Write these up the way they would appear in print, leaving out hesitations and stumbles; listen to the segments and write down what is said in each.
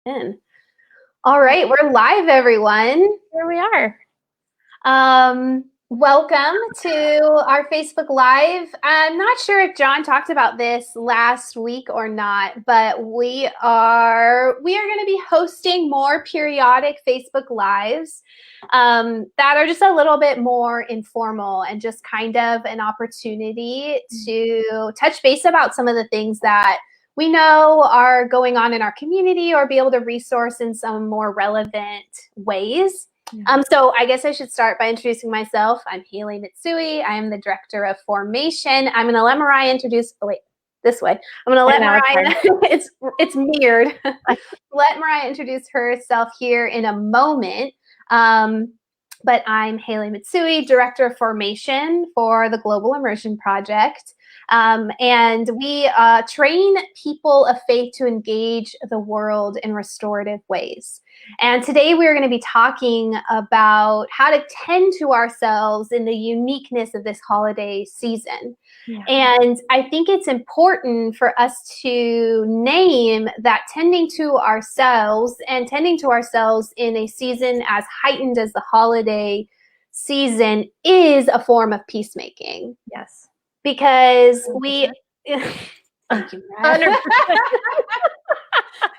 In. All right, we're live, everyone. Here we are. Welcome to our Facebook Live. I'm not sure if John talked about this last week or not, but we are going to be hosting more periodic Facebook Lives that are just a little bit more informal and just kind of an opportunity to touch base about some of the things that we know are going on in our community or be able to resource in some more relevant ways. So I guess I should start by introducing myself. I'm Haley Mitsui. I am the Director of Formation. I'm going to let Mariah introduce, this way. I'm going to let Mariah, it's mirrored. Let Mariah introduce herself here in a moment. But I'm Haley Mitsui, Director of Formation for the Global Immersion Project. And we train people of faith to engage the world in restorative ways. And today we're going to be talking about how to tend to ourselves in the uniqueness of this holiday season. Yeah. And I think it's important for us to name that tending to ourselves and tending to ourselves in a season as heightened as the holiday season is a form of peacemaking. Yes. Because thank you, Mariah.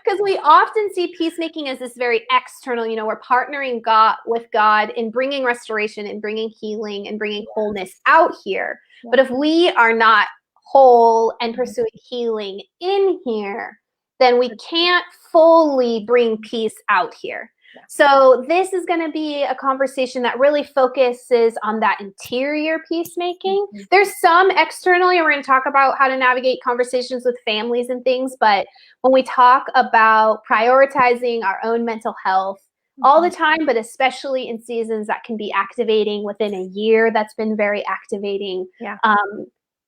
Because we often see peacemaking as this very external, we're partnering with God in bringing restoration and bringing healing and bringing wholeness out here. Yeah. But if we are not whole and pursuing healing in here, then we can't fully bring peace out here. Yeah. So this is going to be a conversation that really focuses on that interior peacemaking. Mm-hmm. There's some externally, we're going to talk about how to navigate conversations with families and things, but when we talk about prioritizing our own mental health all the time, but especially in seasons that can be activating within a year, that's been very activating. Yeah.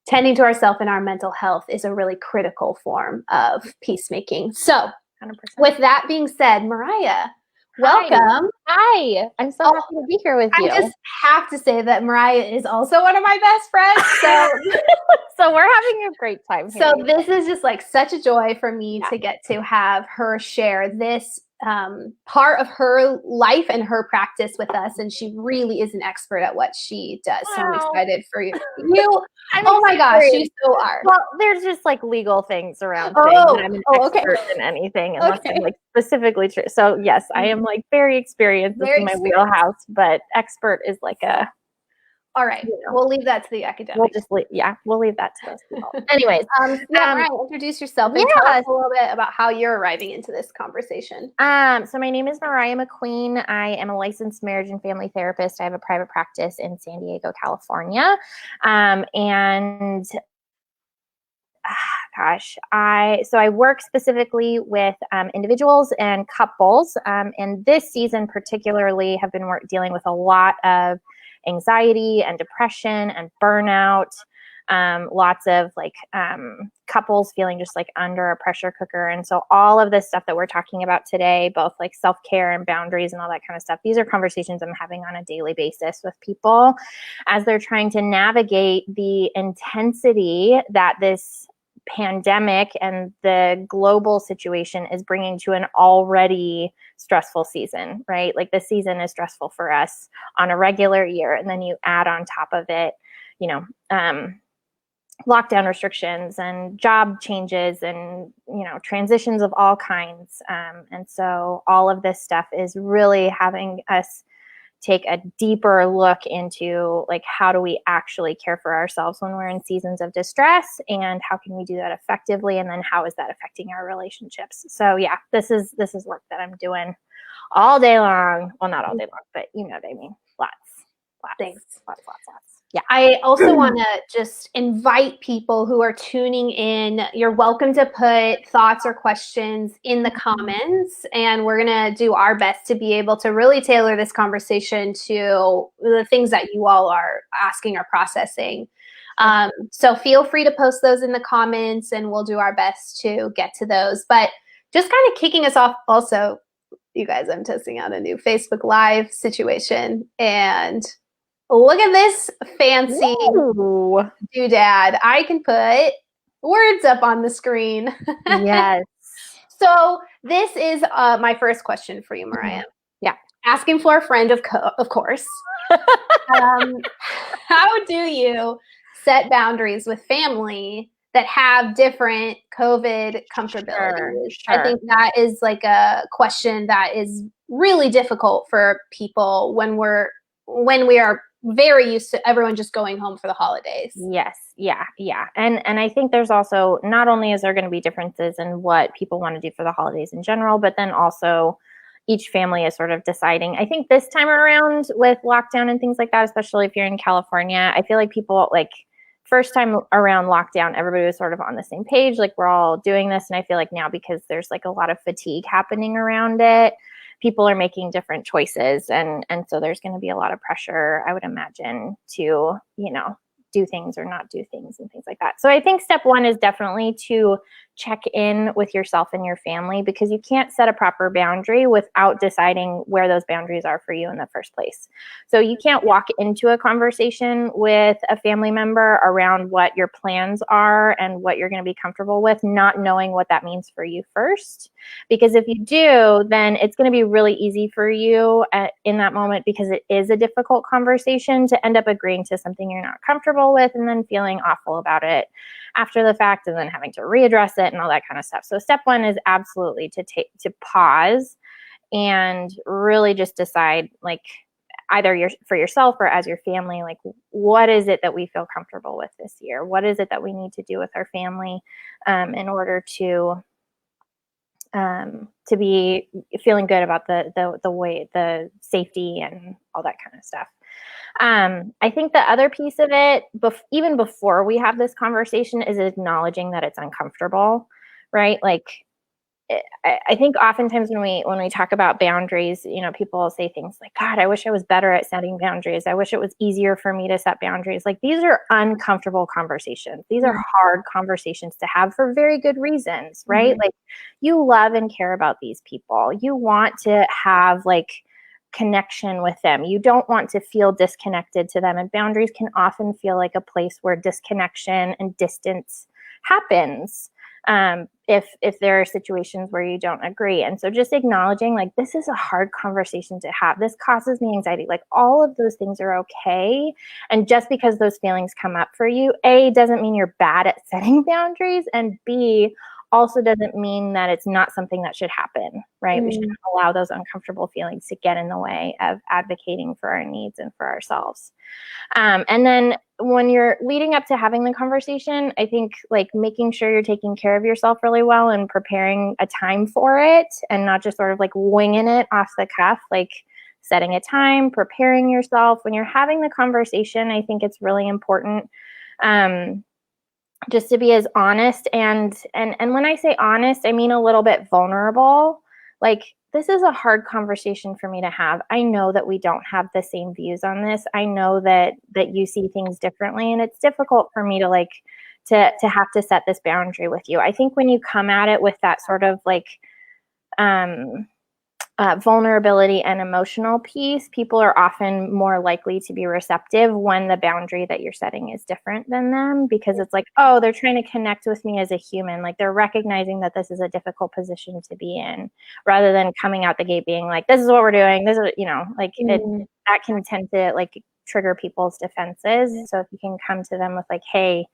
Tending to ourselves and our mental health is a really critical form of peacemaking. So 100%. With that being said, Mariah, welcome. Hi. I'm so happy to be here with you. I just have to say that Mariah is also one of my best friends. So we're having a great time here. So this is just like such a joy for me to get to have her share this part of her life and her practice with us. And she really is an expert at what she does. Wow. So I'm excited for you. Oh my gosh, you so are. Well, there's just like legal things around saying that I'm an expert in anything unless I'm like specifically true. So yes, I am like very experienced. This is my wheelhouse, but expert is like a... All right, we'll leave that to the academics. We'll leave that to those people. Anyways, Mariah, introduce yourself and tell us a little bit about how you're arriving into this conversation. So my name is Mariah McQueen. I am a licensed marriage and family therapist. I have a private practice in San Diego, California. I work specifically with individuals and couples. And this season particularly have been dealing with a lot of anxiety and depression and burnout, lots of couples feeling just like under a pressure cooker. And so all of this stuff that we're talking about today, both like self-care and boundaries and all that kind of stuff, these are conversations I'm having on a daily basis with people as they're trying to navigate the intensity that this pandemic and the global situation is bringing to an already stressful season, right? Like this season is stressful for us on a regular year. And then you add on top of it, lockdown restrictions and job changes and, transitions of all kinds. And so all of this stuff is really having us take a deeper look into like, how do we actually care for ourselves when we're in seasons of distress, and how can we do that effectively? And then how is that affecting our relationships? So yeah, this is work that I'm doing all day long. Well, not all day long, but you know what I mean? Lots. Thanks. Lots. Yeah. I also want to just invite people who are tuning in. You're welcome to put thoughts or questions in the comments, and we're going to do our best to be able to really tailor this conversation to the things that you all are asking or processing. So feel free to post those in the comments, and we'll do our best to get to those. But just kind of kicking us off also, you guys, I'm testing out a new Facebook Live situation, and look at this fancy doodad. I can put words up on the screen. Yes. So This is my first question for you, Mariah. Yeah. Asking for a friend, of course. How do you set boundaries with family that have different COVID comfortabilities? Sure. I think that is like a question that is really difficult for people when we are very used to everyone just going home for the holidays. Yes. Yeah. Yeah. And I think there's also, not only is there going to be differences in what people want to do for the holidays in general, but then also each family is sort of deciding. I think this time around with lockdown and things like that, especially if you're in California, I feel like people like first time around lockdown, everybody was sort of on the same page. Like we're all doing this. And I feel like now because there's like a lot of fatigue happening around it, people are making different choices. And so there's going to be a lot of pressure, I would imagine, to, do things or not do things and things like that. So I think step one is definitely to check in with yourself and your family, because you can't set a proper boundary without deciding where those boundaries are for you in the first place. So you can't walk into a conversation with a family member around what your plans are and what you're going to be comfortable with, not knowing what that means for you first. Because if you do, then it's going to be really easy for you in that moment, because it is a difficult conversation, to end up agreeing to something you're not comfortable with and then feeling awful about it after the fact, and then having to readdress it and all that kind of stuff. So step one is absolutely to pause and really just decide, like, either for yourself or as your family, like, what is it that we feel comfortable with this year? What is it that we need to do with our family in order to be feeling good about the way, the safety and all that kind of stuff. I think the other piece of it, even before we have this conversation, is acknowledging that it's uncomfortable, right? Like, I think oftentimes when we talk about boundaries, people will say things like, God, I wish I was better at setting boundaries. I wish it was easier for me to set boundaries. Like, these are uncomfortable conversations. These are hard conversations to have for very good reasons, right? Mm-hmm. Like, you love and care about these people. You want to have like connection with them. You don't want to feel disconnected to them. And boundaries can often feel like a place where disconnection and distance happens. If there are situations where you don't agree. And so just acknowledging, like, this is a hard conversation to have. This causes me anxiety. Like, all of those things are okay. And just because those feelings come up for you, A, doesn't mean you're bad at setting boundaries, and B, also doesn't mean that it's not something that should happen, right? We shouldn't allow those uncomfortable feelings to get in the way of advocating for our needs and for ourselves. And then when you're leading up to having the conversation, I think, like, making sure you're taking care of yourself really well and preparing a time for it, and not just sort of like winging it off the cuff, like setting a time, preparing yourself. When you're having the conversation, I think it's really important just to be as honest and when I say honest, I mean a little bit vulnerable. Like, this is a hard conversation for me to have. I know that we don't have the same views on this. I know that you see things differently, and it's difficult for me to have to set this boundary with you. I think when you come at it with that sort of like vulnerability and emotional piece, people are often more likely to be receptive when the boundary that you're setting is different than them, because it's like, oh, they're trying to connect with me as a human. Like, they're recognizing that this is a difficult position to be in, rather than coming out the gate being like, this is what we're doing. This is, that can tend to like trigger people's defenses. So if you can come to them with like, hey,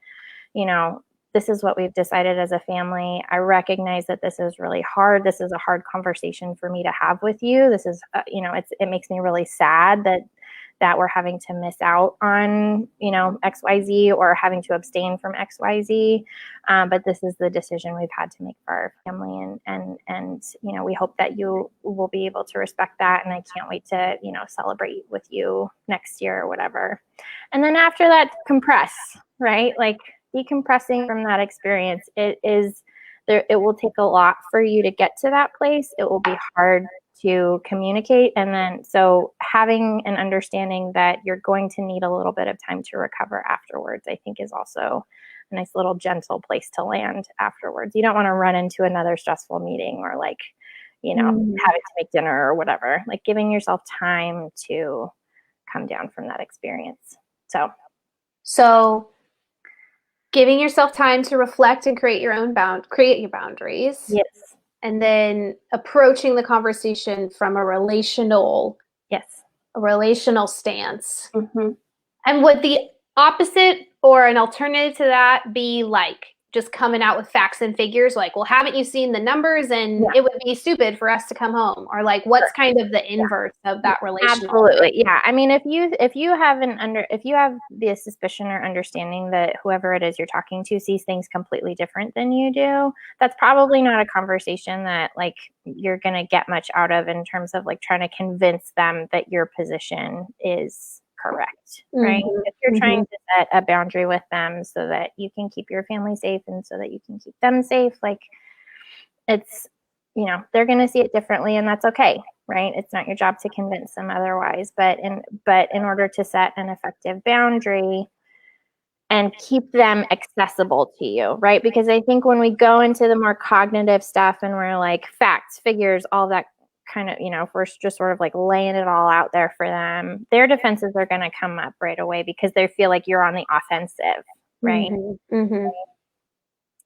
this is what we've decided as a family. I recognize that this is really hard. This is a hard conversation for me to have with you. This is, it makes me really sad that we're having to miss out on, XYZ, or having to abstain from XYZ. But this is the decision we've had to make for our family. And we hope that you will be able to respect that. And I can't wait to, celebrate with you next year or whatever. And then after that, compress, right? Like, decompressing from that experience, it will take a lot for you to get to that place. It will be hard to communicate. And then, so having an understanding that you're going to need a little bit of time to recover afterwards, I think, is also a nice little gentle place to land afterwards. You don't want to run into another stressful meeting, or like, having to make dinner or whatever. Like, giving yourself time to come down from that experience. So giving yourself time to reflect and create your boundaries. Yes. and then approaching the conversation from a relational stance. Mm-hmm. And would the opposite or an alternative to that be like just coming out with facts and figures, like, well, haven't you seen the numbers, and it would be stupid for us to come home? Or like, what's kind of the inverse of that relational? Absolutely. Yeah. I mean, if you have the suspicion or understanding that whoever it is you're talking to sees things completely different than you do, that's probably not a conversation that like you're going to get much out of in terms of like trying to convince them that your position is correct, right? Mm-hmm. If you're trying to set a boundary with them so that you can keep your family safe and so that you can keep them safe, like it's, they're going to see it differently, and that's okay, right? It's not your job to convince them otherwise, but in order to set an effective boundary and keep them accessible to you, right? Because I think when we go into the more cognitive stuff and we're like facts, figures, all that kind of, if we're just sort of like laying it all out there for them, their defenses are going to come up right away because they feel like you're on the offensive, right? Mm-hmm. Mm-hmm.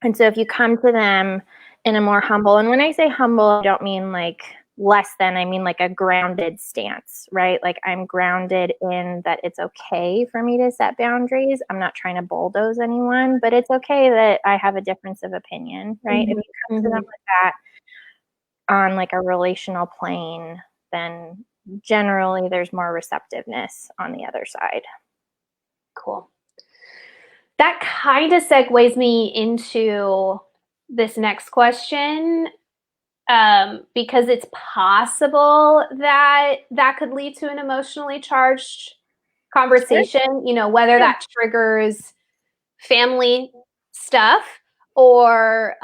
And so if you come to them in a more humble, and when I say humble, I don't mean like less than, I mean like a grounded stance, right? Like I'm grounded in that it's okay for me to set boundaries. I'm not trying to bulldoze anyone, but it's okay that I have a difference of opinion, right? Mm-hmm. If you come to them with that on like a relational plane, then generally there's more receptiveness on the other side. Cool. That kind of segues me into this next question, because it's possible that that could lead to an emotionally charged conversation, whether that triggers family stuff or,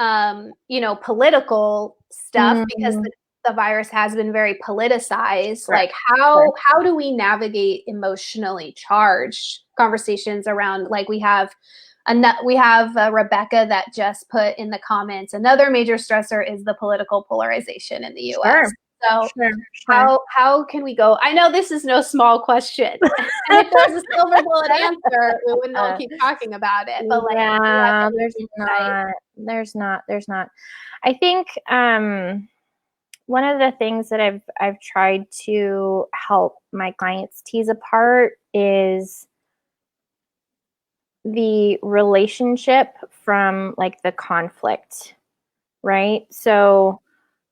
political stuff, because the virus has been very politicized. Like how do we navigate emotionally charged conversations around, like we have Rebecca that just put in the comments, another major stressor is the political polarization in the US. So how can we go? I know this is no small question. And if there was a silver bullet answer, we wouldn't all keep talking about it. But like, yeah, there's not. I think one of the things that I've tried to help my clients tease apart is the relationship from like the conflict, right? So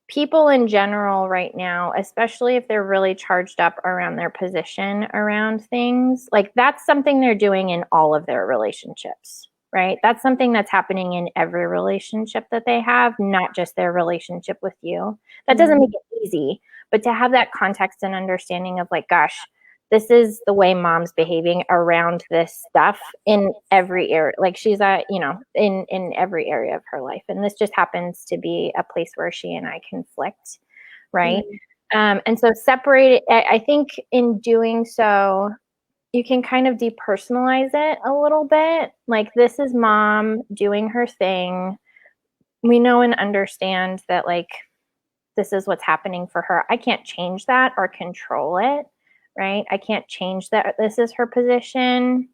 people in general right now, especially if they're really charged up around their position around things, like that's something they're doing in all of their relationships, right? That's something that's happening in every relationship that they have, not just their relationship with you. That doesn't make it easy, but to have that context and understanding of like, gosh, this is the way mom's behaving around this stuff in every area. Like she's in every area of her life. And this just happens to be a place where she and I conflict. Right. And so separate it. I think in doing so, you can kind of depersonalize it a little bit. Like this is mom doing her thing. We know and understand that like, this is what's happening for her. I can't change that or control it. Right? I can't change that. This is her position.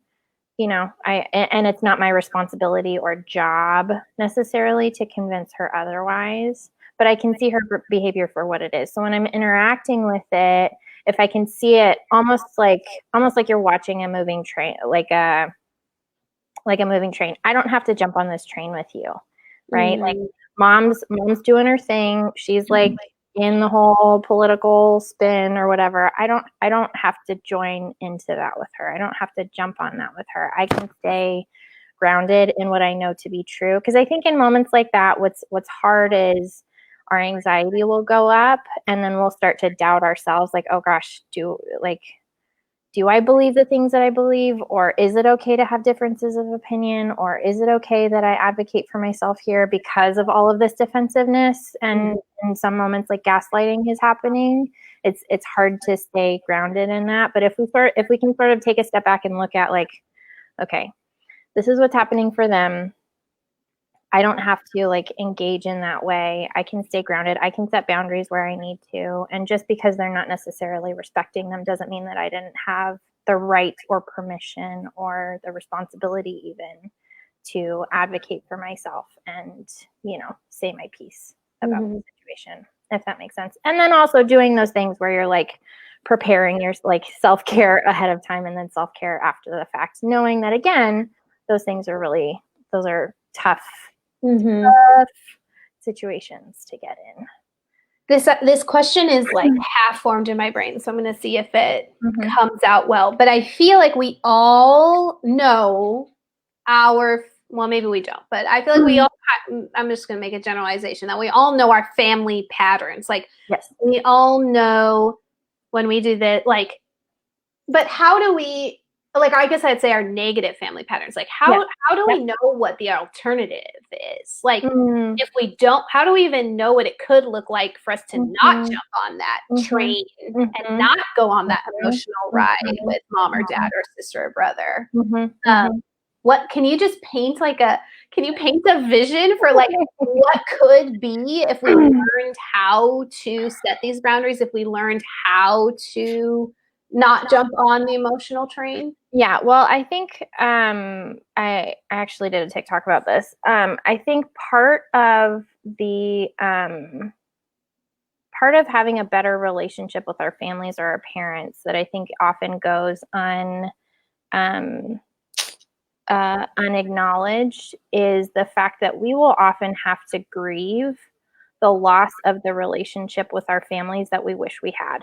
And it's not my responsibility or job necessarily to convince her otherwise, but I can see her behavior for what it is. So when I'm interacting with it, if I can see it almost like you're watching a moving train, like a moving train, I don't have to jump on this train with you, right? Like mom's doing her thing. She's like in the whole political spin or whatever. I don't have to join into that with her. I don't have to jump on that with her. I can stay grounded in what I know to be true. Because I think in moments like that, what's hard is our anxiety will go up, and then we'll start to doubt ourselves. Like, oh gosh, do I believe the things that I believe? Or is it okay to have differences of opinion? Or is it okay that I advocate for myself here because of all of this defensiveness? And in some moments, like gaslighting is happening. It's hard to stay grounded in that. But if we can sort of take a step back and look at like, okay, this is what's happening for them. I don't have to like engage in that way. I can stay grounded. I can set boundaries where I need to. And just because they're not necessarily respecting them doesn't mean that I didn't have the right or permission or the responsibility even to advocate for myself and, say my piece about the situation, if that makes sense. And then also doing those things where you're like preparing your like self-care ahead of time and then self-care after the fact, knowing that again, those are tough, tough situations to get in. This question is like half formed in my brain, so I'm going to see if it comes out well. But I feel like we all know well, maybe we don't, but I feel like we all, I'm just going to make a generalization that we all know our family patterns. Like, yes, we all know when we do that, like, but how do we, like, I guess I'd say our negative family patterns. Like, how do we know what the alternative is? Like, if we don't, how do we even know what it could look like for us to not jump on that train and not go on that emotional ride with mom or dad or sister or brother? What can you just paint can you paint a vision for like what could be if we learned how to set these boundaries, if we learned how to not jump on the emotional train? Yeah, well, I think I actually did a TikTok about this. I think part of having a better relationship with our families or our parents that I think often goes unacknowledged is the fact that we will often have to grieve the loss of the relationship with our families that we wish we had.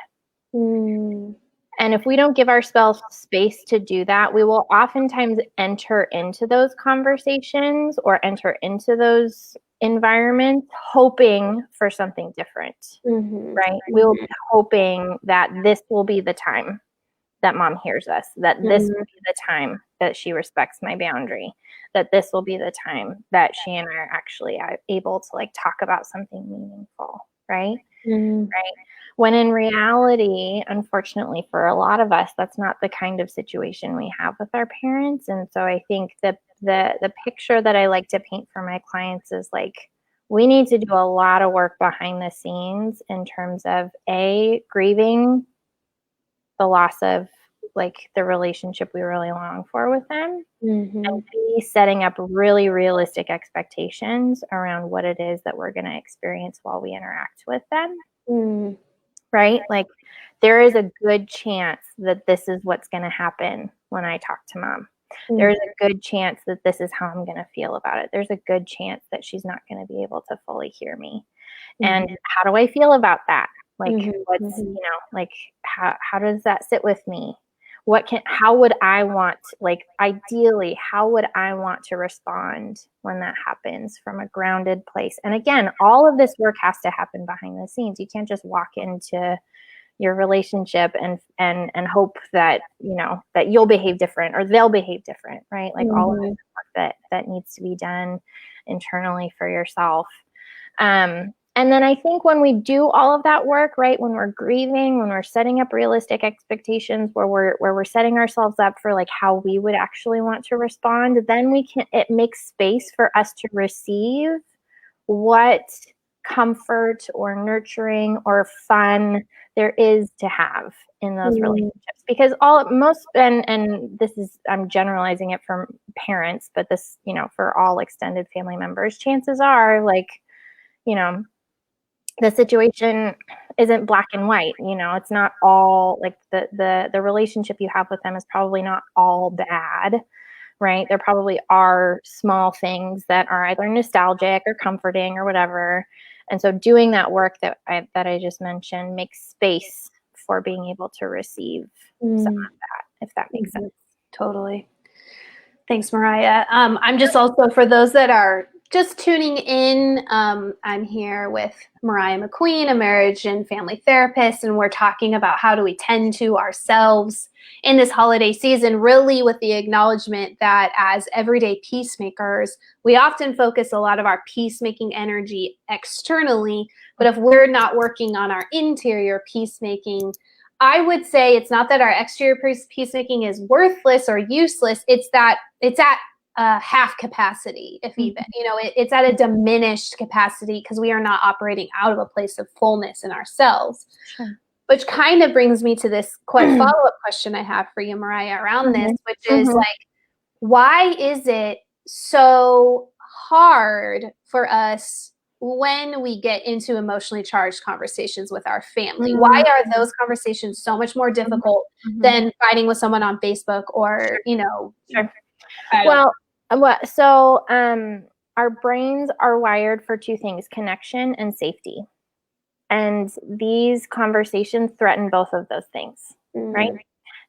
And if we don't give ourselves space to do that, we will oftentimes enter into those conversations or enter into those environments hoping for something different, right? We'll be hoping that this will be the time that mom hears us, that this will be the time that she respects my boundary, that this will be the time that she and I are actually able to like talk about something meaningful, right? Right. When in reality, unfortunately for a lot of us, that's not the kind of situation we have with our parents. And so I think that the picture that I like to paint for my clients is like, we need to do a lot of work behind the scenes in terms of grieving the loss of like the relationship we really long for with them, and B, setting up really realistic expectations around what it is that we're going to experience while we interact with them. Right? Like there is a good chance that this is what's going to happen when I talk to mom. There's a good chance that this is how I'm going to feel about it. There's a good chance that she's not going to be able to fully hear me. And how do I feel about that? Like what's, like how does that sit with me? How would I want, like ideally, how would I want to respond when that happens from a grounded place? And again, all of this work has to happen behind the scenes. You can't just walk into your relationship and hope that, that you'll behave different or they'll behave different, right? Like all of the work that needs to be done internally for yourself. And then I think when we do all of that work, right, when we're grieving, when we're setting up realistic expectations, where we're setting ourselves up for like how we would actually want to respond, then it makes space for us to receive what comfort or nurturing or fun there is to have in those relationships. Because and this is, I'm generalizing it from parents, but this, for all extended family members, chances are like, the situation isn't black and white, it's not all like the relationship you have with them is probably not all bad, right? There probably are small things that are either nostalgic or comforting or whatever. And so doing that work that I just mentioned makes space for being able to receive some of that, if that makes sense. Totally. Thanks, Mariah. I'm just also, for those that are just tuning in, I'm here with Mariah McQueen, a marriage and family therapist, and we're talking about how do we tend to ourselves in this holiday season, really with the acknowledgement that as everyday peacemakers, we often focus a lot of our peacemaking energy externally, but if we're not working on our interior peacemaking, I would say it's not that our exterior peacemaking is worthless or useless, it's that it's at half capacity, if even, it's at a diminished capacity because we are not operating out of a place of fullness in ourselves. Sure. Which kind of brings me to this follow-up question I have for you, Mariah, around this, which is like, why is it so hard for us when we get into emotionally charged conversations with our family? Why are those conversations so much more difficult than fighting with someone on Facebook or, you know? Sure. Well, our brains are wired for two things: connection and safety. And these conversations threaten both of those things, right?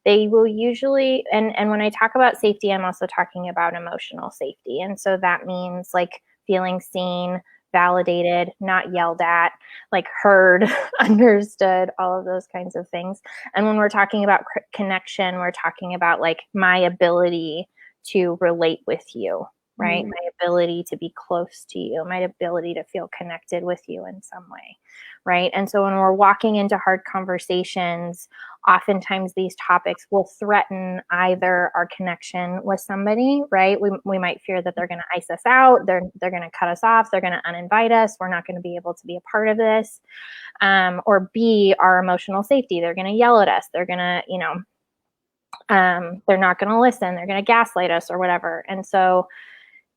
They will usually, and when I talk about safety, I'm also talking about emotional safety. And so that means like feeling seen, validated, not yelled at, like heard, understood, all of those kinds of things. And when we're talking about connection, we're talking about like my ability to relate with you, right? My ability to be close to you, my ability to feel connected with you in some way, right? And so when we're walking into hard conversations, oftentimes these topics will threaten either our connection with somebody, right? We might fear that they're going to ice us out, they're going to cut us off, they're going to uninvite us, we're not going to be able to be a part of this. Or B, our emotional safety, they're going to yell at us, they're going to, they're not going to listen, they're going to gaslight us or whatever. And so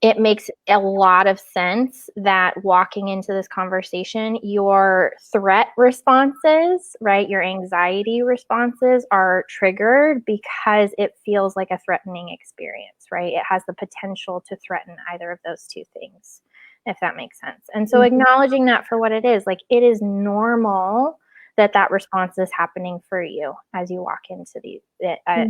it makes a lot of sense that walking into this conversation, your threat responses, right, your anxiety responses are triggered because it feels like a threatening experience, right? It has the potential to threaten either of those two things, if that makes sense. And so acknowledging that for what it is, like it is normal that response is happening for you as you walk into as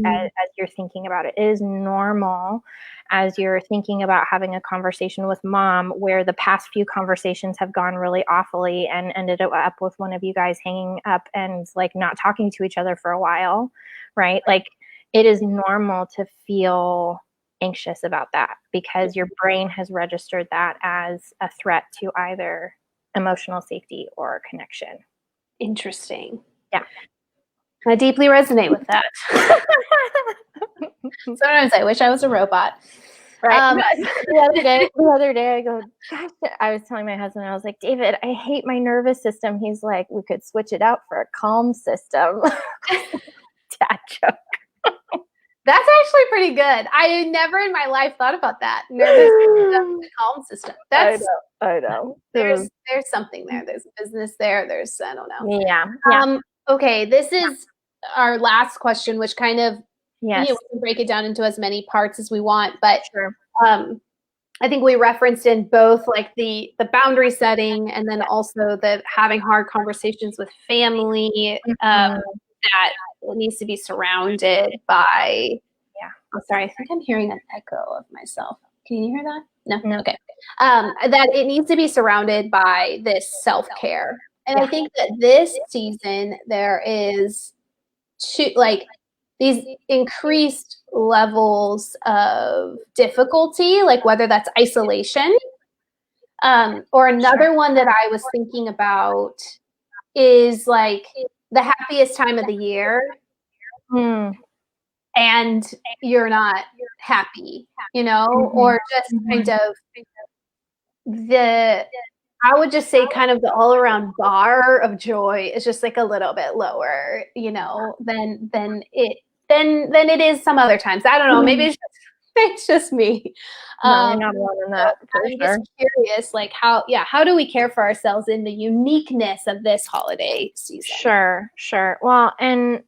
you're thinking about it. It is normal as you're thinking about having a conversation with mom where the past few conversations have gone really awfully and ended up with one of you guys hanging up and like not talking to each other for a while, right? Like it is normal to feel anxious about that because your brain has registered that as a threat to either emotional safety or connection. Interesting. Yeah. I deeply resonate with that. Sometimes I wish I was a robot. Right. The other day I go, gosh, I was telling my husband, I was like, David, I hate my nervous system. He's like, we could switch it out for a calm system. Dad joke. That's actually pretty good. I never in my life thought about that. Nervous system, calm system. That's I know. There's something there. There's a business there. There's I don't know. Yeah. Okay, this is our last question, which kind of yes. We can break it down into as many parts as we want, but sure. I think we referenced in both like the boundary setting and then also the having hard conversations with family that it needs to be surrounded by. Yeah. Oh, sorry, I think I'm hearing an echo of myself. Can you hear that? No. Okay. That it needs to be surrounded by this self-care. And I think that this season there is these increased levels of difficulty, like whether that's isolation, or another one that I was thinking about is like the happiest time of the year. And you're not happy, or just kind of I would just say kind of the all around bar of joy is just like a little bit lower, than it is some other times. I don't know. Maybe it's just me. No, you're not alone in that. I'm just curious, like how do we care for ourselves in the uniqueness of this holiday season? Sure. Well, and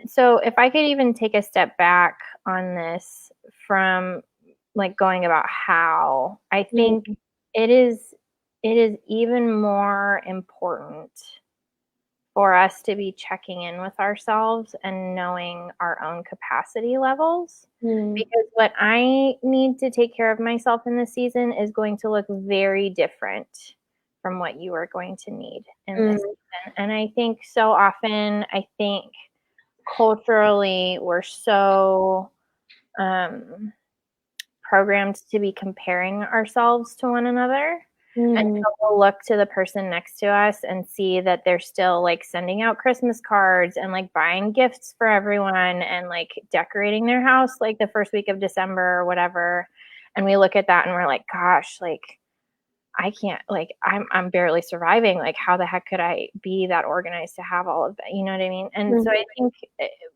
so if I could even take a step back on this from like going about how I think it is even more important for us to be checking in with ourselves and knowing our own capacity levels. Because what I need to take care of myself in this season is going to look very different from what you are going to need in this season. And I think so often, culturally, we're so programmed to be comparing ourselves to one another. And so we'll look to the person next to us and see that they're still like sending out Christmas cards and like buying gifts for everyone and like decorating their house like the first week of December or whatever. And we look at that and we're like, gosh, like I can't, like I'm barely surviving. Like how the heck could I be that organized to have all of that? You know what I mean? And so I think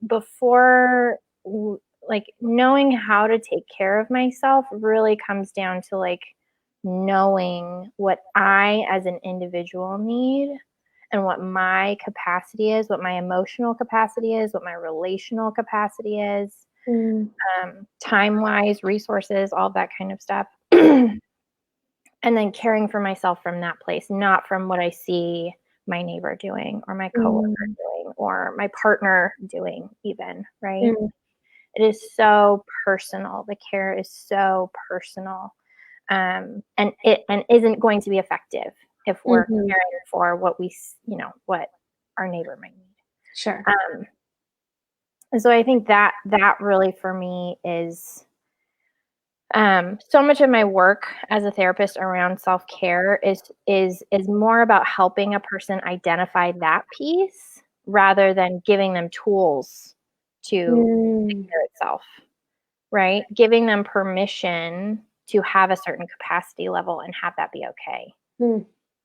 before like knowing how to take care of myself really comes down to like knowing what I as an individual need and what my capacity is, what my emotional capacity is, what my relational capacity is, time-wise, resources, all that kind of stuff. And then caring for myself from that place, not from what I see my neighbor doing or my coworker doing or my partner doing even, right? It is so personal. The care is so personal. And isn't going to be effective if we're caring for what what our neighbor might need. Sure. And so I think that really for me is so much of my work as a therapist around self-care is more about helping a person identify that piece rather than giving them tools to take care of itself, right? Giving them permission to have a certain capacity level and have that be okay.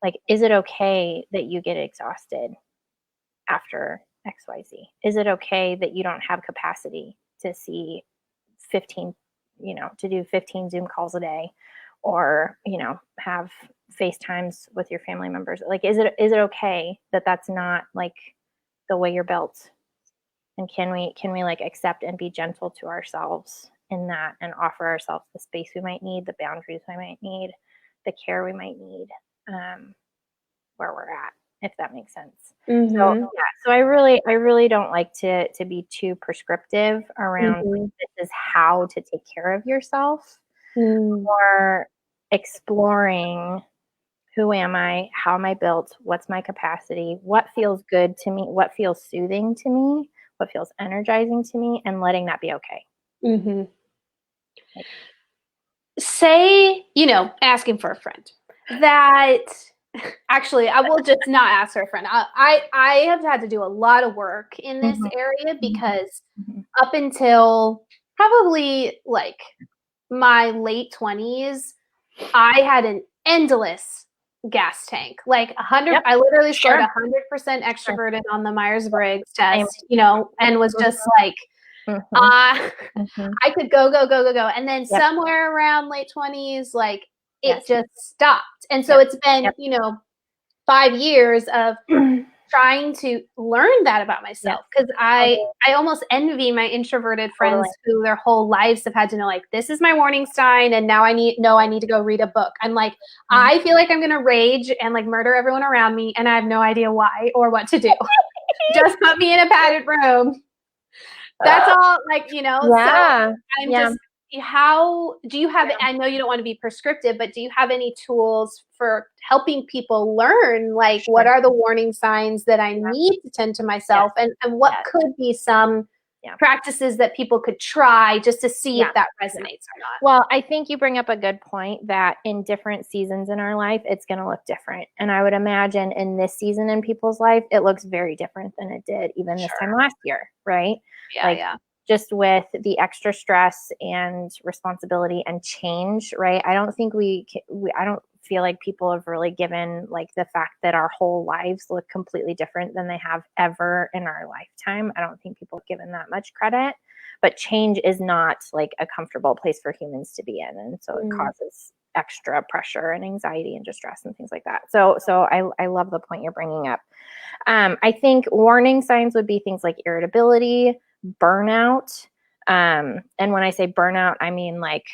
Like, is it okay that you get exhausted after XYZ? Is it okay that you don't have capacity to see 15 to do 15 Zoom calls a day or, have FaceTimes with your family members? Like, is it okay that that's not like the way you're built? And can we like accept and be gentle to ourselves in that and offer ourselves the space we might need, the boundaries we might need, the care we might need, where we're at, if that makes sense. So I really don't like to be too prescriptive around like, this is how to take care of yourself, or exploring who am I, how am I built, what's my capacity, what feels good to me, what feels soothing to me, what feels energizing to me, and letting that be okay. Say, asking for a friend that actually, I will just not ask for a friend. I have had to do a lot of work in this area because up until probably like my late 20s, I had an endless gas tank, like 100. I literally scored 100% extroverted on the Myers-Briggs test, and was just like, I could go. And then somewhere around late 20s, like it just stopped. And so it's been, 5 years of trying to learn that about myself, because I almost envy my introverted friends who their whole lives have had to know, like, this is my warning sign, and now I need to go read a book. I'm like, I feel like I'm gonna rage and like murder everyone around me, and I have no idea why or what to do. Just put me in a padded room. That's all, like, so I'm just, how do you have, I know you don't want to be prescriptive, but do you have any tools for helping people learn, like, what are the warning signs that I need to tend to myself, and what could be some practices that people could try just to see if that resonates or not? Well, I think you bring up a good point that in different seasons in our life, it's going to look different. And I would imagine in this season in people's life, it looks very different than it did even this time last year, right? Just with the extra stress and responsibility and change, right? I don't think I don't feel like people have really given like the fact that our whole lives look completely different than they have ever in our lifetime. I don't think people have given that much credit, but change is not like a comfortable place for humans to be in. And so it causes extra pressure and anxiety and distress and things like that. So I love the point you're bringing up. I think warning signs would be things like irritability, burnout. And when I say burnout, I mean like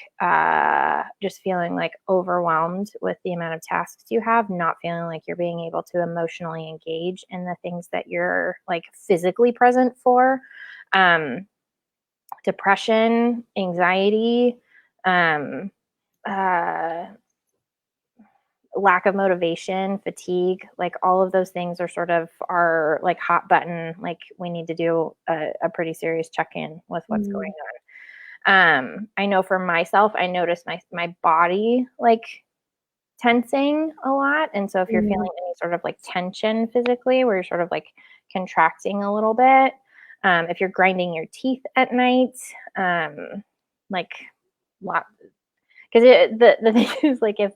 just feeling like overwhelmed with the amount of tasks you have, not feeling like you're being able to emotionally engage in the things that you're like physically present for. Depression, anxiety, lack of motivation, fatigue, like all of those things are sort of our like hot button. Like we need to do a pretty serious check-in with what's going on. I know for myself, I notice my body like tensing a lot. And so if you're feeling any sort of like tension physically, where you're sort of like contracting a little bit, if you're grinding your teeth at night, like lot. Because the thing is, like, if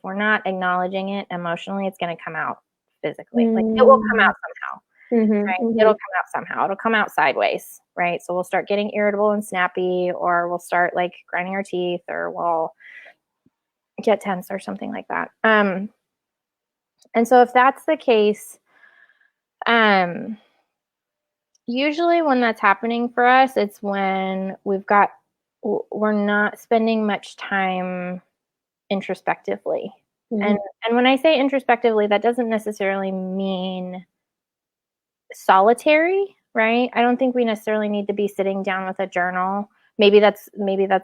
we're not acknowledging it emotionally, it's going to come out physically. Like it will come out somehow, right? It'll come out somehow. It'll come out sideways, right? So we'll start getting irritable and snappy, or we'll start like grinding our teeth, or we'll get tense or something like that. And so if that's the case, usually when that's happening for us, it's when we're not spending much time introspectively. And when I say introspectively, that doesn't necessarily mean solitary, right? I don't think we necessarily need to be sitting down with a journal. Maybe that's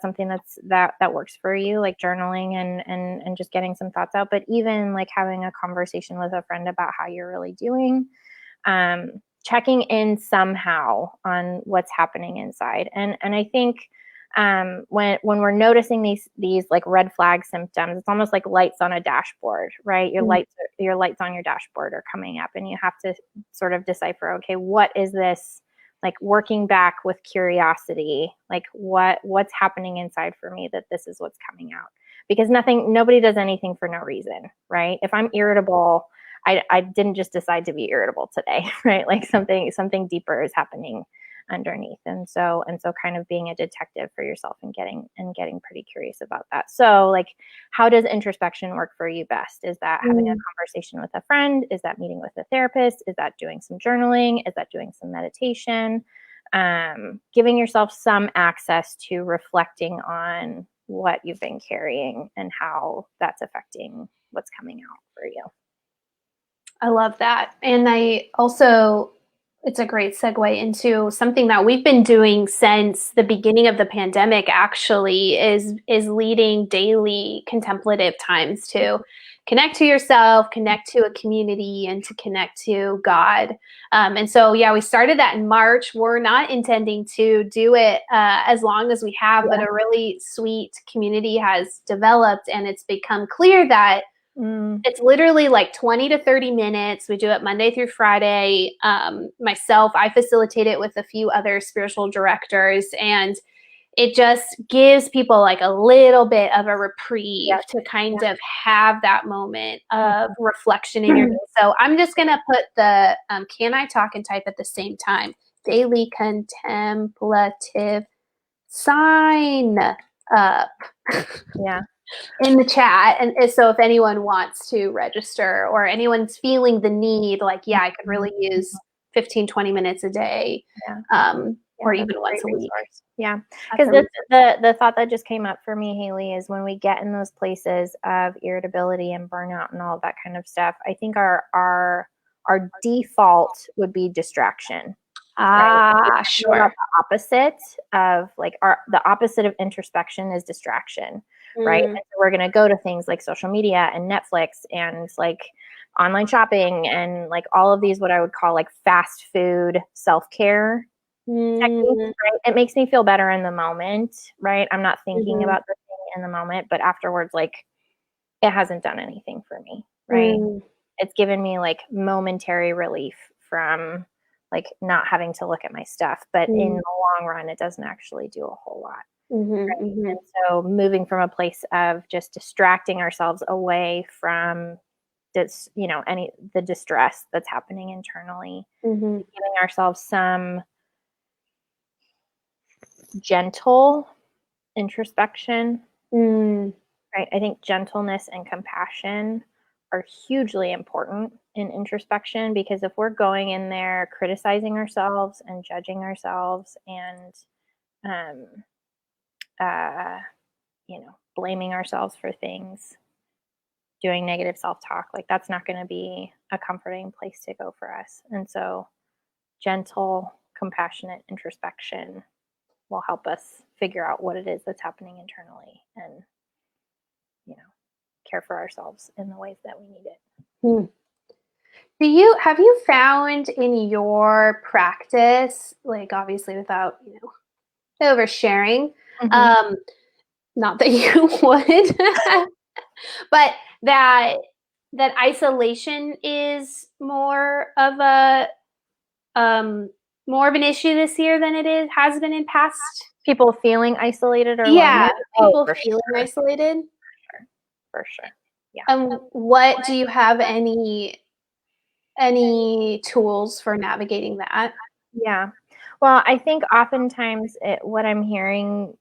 something that works for you, like journaling and just getting some thoughts out. But even like having a conversation with a friend about how you're really doing, checking in somehow on what's happening inside. And I think when we're noticing these like red flag symptoms, it's almost like lights on a dashboard, right? Your lights on your dashboard are coming up, and you have to sort of decipher, okay, what is this? Like working back with curiosity, like what's happening inside for me that this is what's coming out. Because nobody does anything for no reason, right? If I'm irritable, I didn't just decide to be irritable today, right? Like something deeper is happening underneath. And so kind of being a detective for yourself and getting pretty curious about that. So like, how does introspection work for you best? Is that having a conversation with a friend? Is that meeting with a therapist? Is that doing some journaling? Is that doing some meditation? Giving yourself some access to reflecting on what you've been carrying and how that's affecting what's coming out for you. I love that. And it's a great segue into something that we've been doing since the beginning of the pandemic, actually, is leading daily contemplative times to connect to yourself, connect to a community, and to connect to God. And so, yeah, we started that in March. We're not intending to do it as long as we have, but a really sweet community has developed, and it's become clear that it's literally like 20 to 30 minutes. We do it Monday through Friday. Myself, I facilitate it with a few other spiritual directors, and it just gives people like a little bit of a reprieve to kind of have that moment of reflection in your day. So I'm just going to put the can I talk and type at the same time? Daily contemplative sign up. Yeah. In the chat. And so if anyone wants to register or anyone's feeling the need, like, I could really use 15, 20 minutes a day, or even once a week. Yeah. Because the thought that just came up for me, Haley, is when we get in those places of irritability and burnout and all that kind of stuff, I think our default would be distraction. Right? Sure. The opposite of like the opposite of introspection is distraction, right? And so we're going to go to things like social media and Netflix and like online shopping and like all of these, what I would call like fast food self-care techniques, right? It makes me feel better in the moment, right? I'm not thinking about the thing in the moment, but afterwards, like it hasn't done anything for me, right? It's given me like momentary relief from like not having to look at my stuff, but in the long run, it doesn't actually do a whole lot. Right? And so moving from a place of just distracting ourselves away from this, the distress that's happening internally, giving ourselves some gentle introspection, right? I think gentleness and compassion are hugely important in introspection, because if we're going in there criticizing ourselves and judging ourselves and blaming ourselves for things, doing negative self-talk, like that's not going to be a comforting place to go for us. And so gentle, compassionate introspection will help us figure out what it is that's happening internally and care for ourselves in the ways that we need it. Have you found in your practice, like obviously without oversharing, not that you would, but that isolation is more of an issue this year than it has been in past? People feeling isolated or lonely? People for feeling isolated? For sure. Yeah. What do you have any tools for navigating that? Yeah. Well, I think oftentimes what I'm hearing,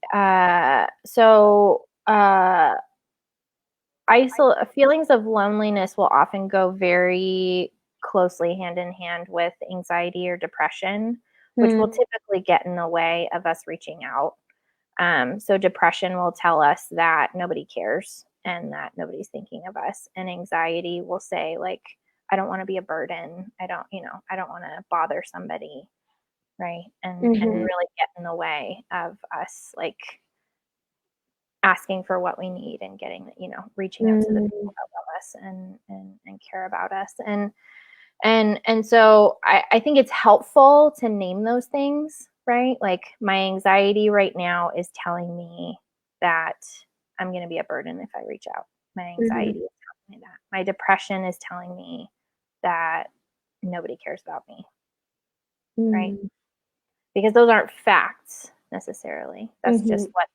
feelings of loneliness will often go very closely hand in hand with anxiety or depression, which will typically get in the way of us reaching out. So depression will tell us that nobody cares and that nobody's thinking of us. And anxiety will say, like, I don't want to be a burden. I don't want to bother somebody. Right. And really get in the way of us, like, asking for what we need and getting, reaching out to the people that love us and care about us. And so I think it's helpful to name those things, right? Like, my anxiety right now is telling me that I'm going to be a burden if I reach out. My anxiety is telling me that. My depression is telling me that nobody cares about me, right? Because those aren't facts necessarily. That's just what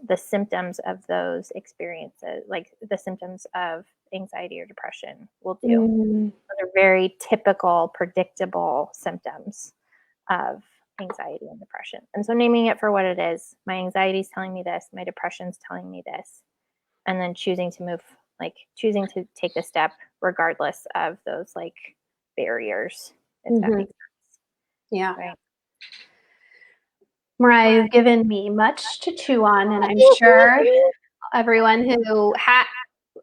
the symptoms of those experiences, like the symptoms of anxiety or depression, will do. Those are very typical, predictable symptoms of anxiety and depression. And so naming it for what it is, my anxiety is telling me this, my depression is telling me this, and then choosing to take the step regardless of those, like, barriers, if that makes sense. Yeah. Right. Mariah, you've given me much to chew on, and I'm sure everyone who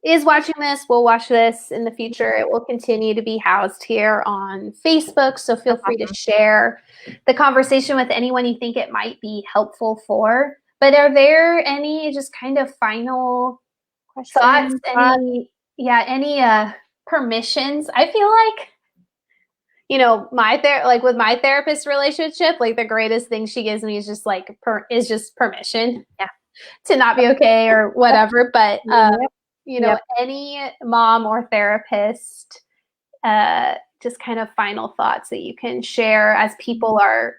is watching this will watch this in the future. It will continue to be housed here on Facebook, so feel free to share the conversation with anyone you think it might be helpful for. But are there any just kind of final thoughts? Any permissions? I feel like, with my therapist relationship, like, the greatest thing she gives me is just permission to not be okay or whatever. But any mom or therapist, just kind of final thoughts that you can share as people are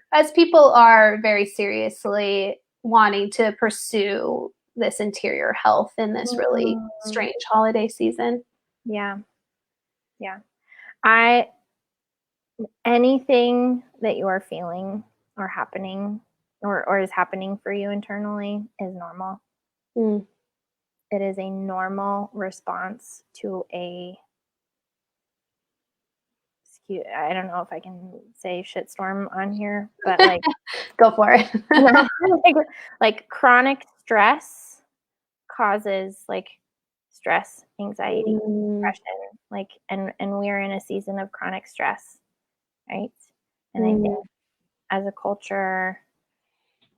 very seriously wanting to pursue this interior health in this really strange holiday season. Yeah. Anything that you are feeling or happening or is happening for you internally is normal. It is a normal response to I don't know if I can say shitstorm on here, but, like, go for it. like chronic stress causes, like, stress, anxiety, depression, like, and we're in a season of chronic stress, right? And I think as a culture,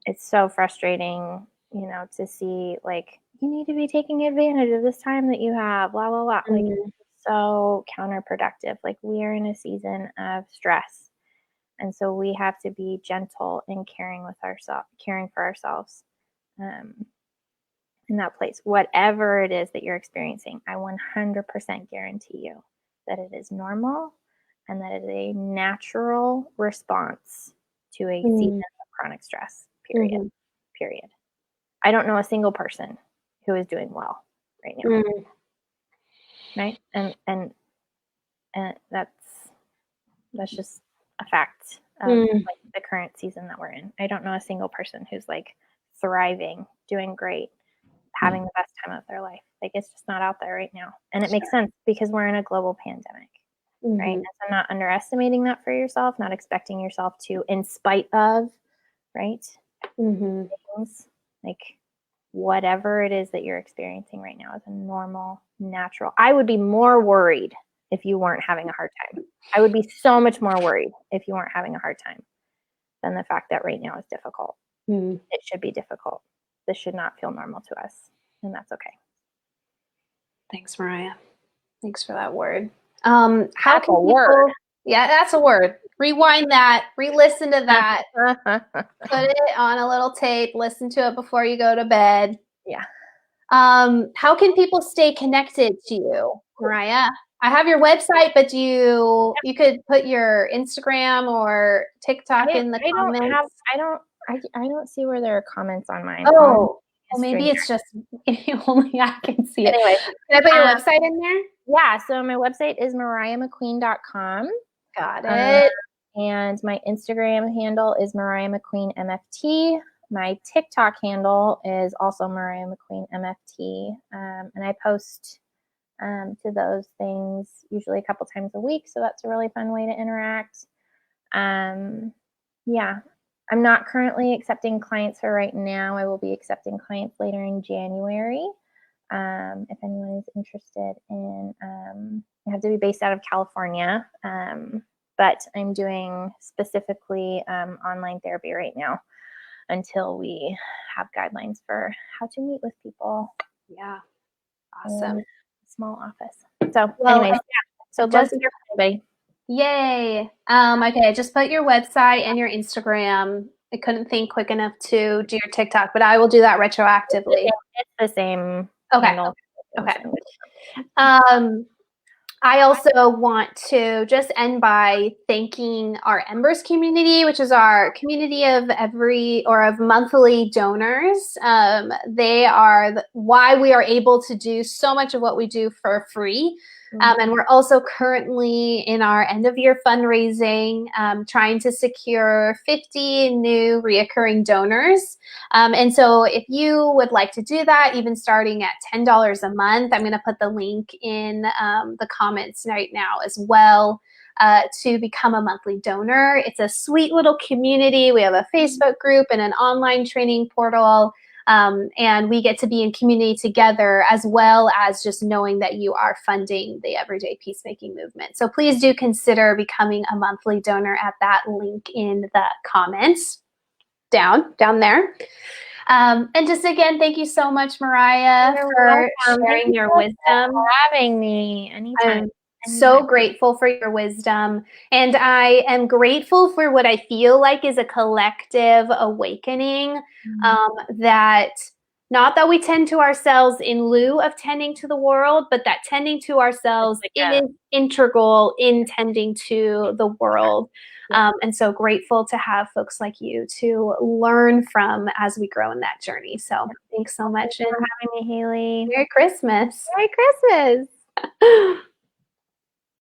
it's so frustrating, to see, like, you need to be taking advantage of this time that you have, blah, blah, blah. Like, it's so counterproductive. Like, we are in a season of stress. And so we have to be gentle in caring for ourselves in that place. Whatever it is that you're experiencing, I 100% guarantee you that it is normal and that it is a natural response to a season of chronic stress, period. I don't know a single person who is doing well right now. Right? And that's just a fact of like the current season that we're in. I don't know a single person who's, like, thriving, doing great, having the best time of their life. Like, it's just not out there right now. And it makes sense because we're in a global pandemic. Right? And so not underestimating that for yourself, not expecting yourself to, in spite of, right? Things, like, whatever it is that you're experiencing right now is a normal, natural. I would be more worried if you weren't having a hard time. I would be so much more worried if you weren't having a hard time than the fact that right now is difficult. It should be difficult. This should not feel normal to us, and that's okay. Thanks, Mariah. Thanks for that word. How can people? Yeah, that's a word. Rewind that. Re-listen to that. Put it on a little tape. Listen to it before you go to bed. Yeah. How can people stay connected to you, Mariah? I have your website, but you could put your Instagram or TikTok in the comments. I don't see where there are comments on mine. Oh, well, maybe it's just only I can see it. Anyway, can I put your website in there? Yeah, so my website is mariahmcqueen.com. Got it. And my Instagram handle is Mariah McQueen MFT. My TikTok handle is also Mariah McQueen MFT, and I post to those things usually a couple times a week, so that's a really fun way to interact. Yeah, I'm not currently accepting clients for right now. I will be accepting clients later in January. If anyone is interested in, you have to be based out of California, but I'm doing specifically online therapy right now until we have guidelines for how to meet with people. Yeah, awesome. Small office. So, well, anyways, yeah. So just love to hear from anybody. Yay. Okay, I just put your website and your Instagram. I couldn't think quick enough to do your TikTok, but I will do that retroactively. It's the same Okay. handle. Okay. I also want to just end by thanking our Embers community, which is our community of monthly donors. They are why we are able to do so much of what we do for free. And we're also currently in our end of year fundraising, trying to secure 50 new reoccurring donors. And so if you would like to do that, even starting at $10 a month, I'm going to put the link in the comments right now as well to become a monthly donor. It's a sweet little community. We have a Facebook group and an online training portal. And we get to be in community together, as well as just knowing that you are funding the Everyday Peacemaking movement. So please do consider becoming a monthly donor at that link in the comments down there. And just again, thank you so much, Mariah, for sharing your wisdom. For having me anytime. So grateful for your wisdom. And I am grateful for what I feel like is a collective awakening, that not that we tend to ourselves in lieu of tending to the world, but that tending to ourselves is integral in tending to the world. And so grateful to have folks like you to learn from as we grow in that journey. So thanks so much. Thanks for having me, Haley. Merry Christmas. Merry Christmas.